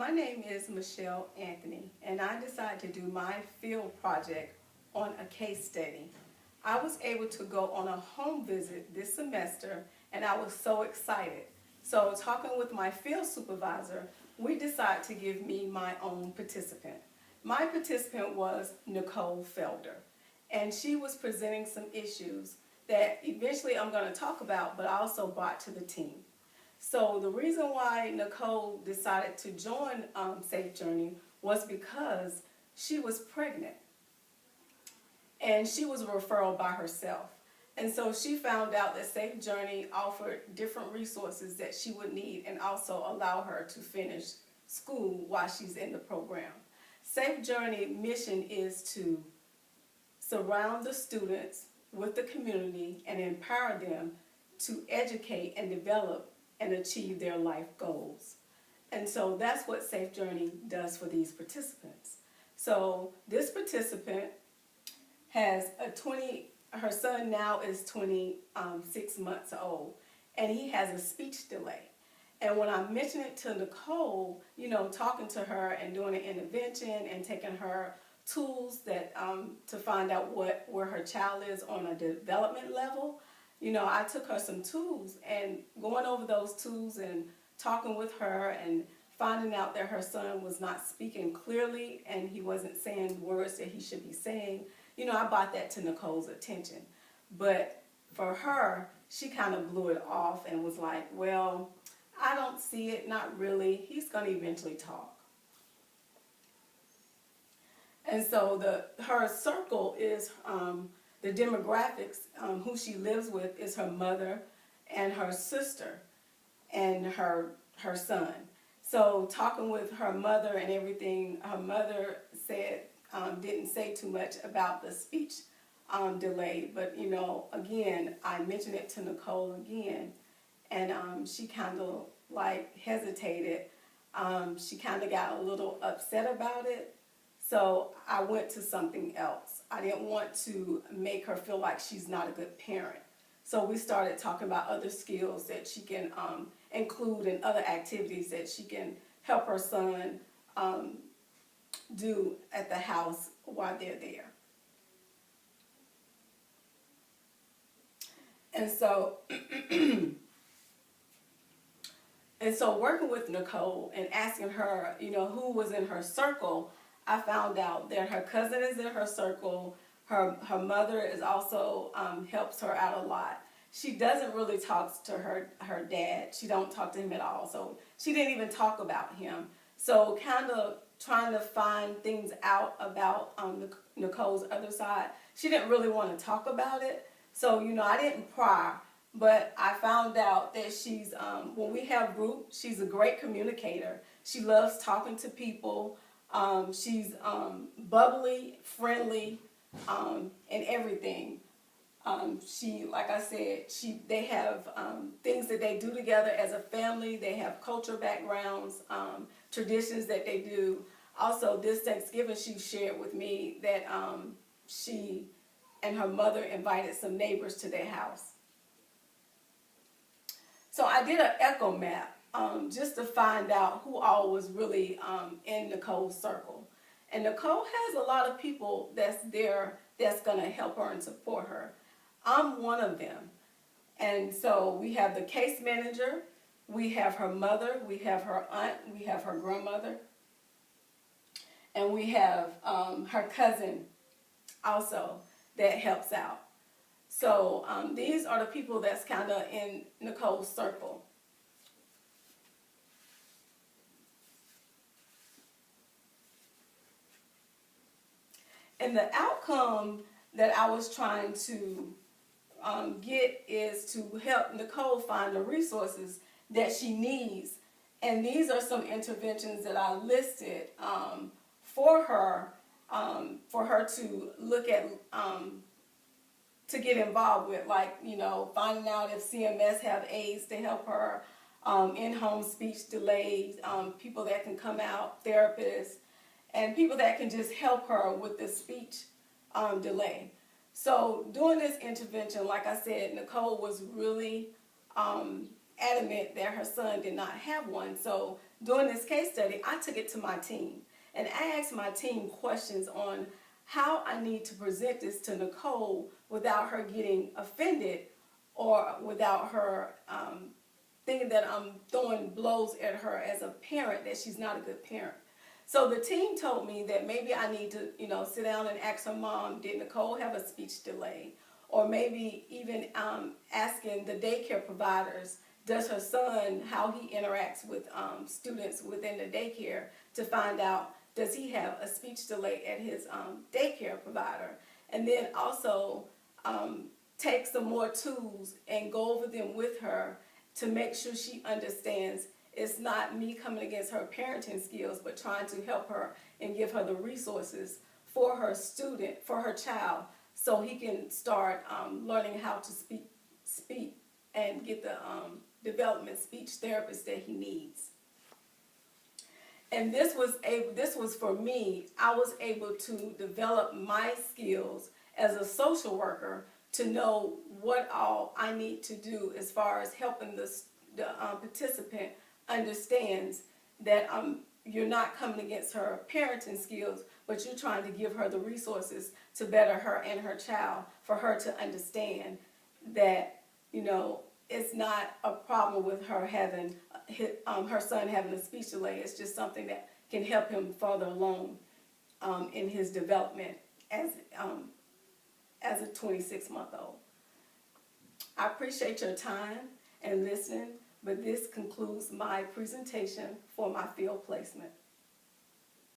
My name is Michelle Anthony, and I decided to do my field project on a case study. I was able to go on a home visit this semester, and I was so excited. So, talking with my field supervisor, we decided to give me my own participant. My participant was Nicole Felder, and she was presenting some issues that eventually I'm going to talk about, but I also brought to the team. So the reason why Nicole decided to join Safe Journey was because she was pregnant and she was a referral by herself. And so she found out that Safe Journey offered different resources that she would need and also allow her to finish school while she's in the program. Safe Journey mission is to surround the students with the community and empower them to educate and develop and achieve their life goals. And so that's what Safe Journey does for these participants. So this participant has her son now is 26 months old, and he has a speech delay. And when I mentioned it to Nicole, talking to her and doing an intervention and taking her tools that to find out where her child is on a development level, I took her some tools and going over those tools and talking with her and finding out that her son was not speaking clearly and he wasn't saying words that he should be saying. I brought that to Nicole's attention. But for her, she kind of blew it off and was like, well, I don't see it, not really. He's going to eventually talk. And so her circle is the demographics, who she lives with is her mother and her sister and her son. So talking with her mother and everything, her mother said, didn't say too much about the speech delay. But, again, I mentioned it to Nicole again, and she kind of hesitated. She kind of got a little upset about it. So I went to something else. I didn't want to make her feel like she's not a good parent. So we started talking about other skills that she can include and other activities that she can help her son do at the house while they're there. And so, working with Nicole and asking her, who was in her circle, I found out that her cousin is in her circle. Her mother is also helps her out a lot. She doesn't really talk to her dad. She don't talk to him at all. So she didn't even talk about him. So kind of trying to find things out about Nicole's other side. She didn't really want to talk about it. So, I didn't pry. But I found out that she's, when we have group, she's a great communicator. She loves talking to people. She's bubbly, friendly, and everything. Like I said, they have things that they do together as a family. They have culture backgrounds, traditions that they do. Also, this Thanksgiving, she shared with me that she and her mother invited some neighbors to their house. So I did an echo map just to find out who all was really in Nicole's circle. And Nicole has a lot of people that's there that's going to help her and support her. I'm one of them. And so we have the case manager, we have her mother, we have her aunt, we have her grandmother, and we have her cousin also that helps out. So these are the people that's kind of in Nicole's circle. And the outcome that I was trying to get is to help Nicole find the resources that she needs. And these are some interventions that I listed for her to look at, to get involved with, like, finding out if CMS have aides to help her, in-home speech delays, people that can come out, therapists, and people that can just help her with the speech delay. So doing this intervention, like I said, Nicole was really adamant that her son did not have one. So during this case study, I took it to my team and I asked my team questions on how I need to present this to Nicole without her getting offended or without her thinking that I'm throwing blows at her as a parent, that she's not a good parent. So the team told me that maybe I need to, sit down and ask her mom, did Nicole have a speech delay? Or maybe even asking the daycare providers, does her son, how he interacts with students within the daycare to find out, does he have a speech delay at his daycare provider? And then also take some more tools and go over them with her to make sure she understands it's not me coming against her parenting skills, but trying to help her and give her the resources for her student, for her child, so he can start learning how to speak and get the development speech therapist that he needs. And this was for me. I was able to develop my skills as a social worker to know what all I need to do as far as helping the participant understands that you're not coming against her parenting skills, but you're trying to give her the resources to better her and her child, for her to understand that, it's not a problem with her having her son having a speech delay. It's just something that can help him further along in his development as a 26-month-old. I appreciate your time and listening, but this concludes my presentation for my field placement.